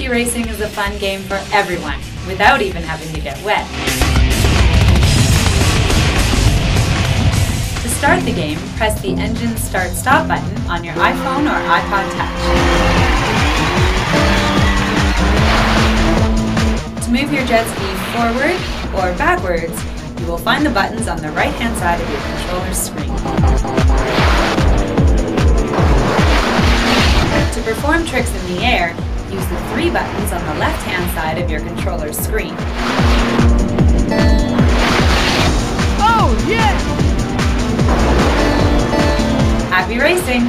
Happy Racing is a fun game for everyone, without even having to get wet. To start the game, press the engine start-stop button on your iPhone or iPod Touch. To move your jet ski forward or backwards, you will find the buttons on the right-hand side of your controller's screen. To perform tricks in the air, use the 3 buttons on the left-hand side of your controller's screen. Oh, yeah! Happy racing!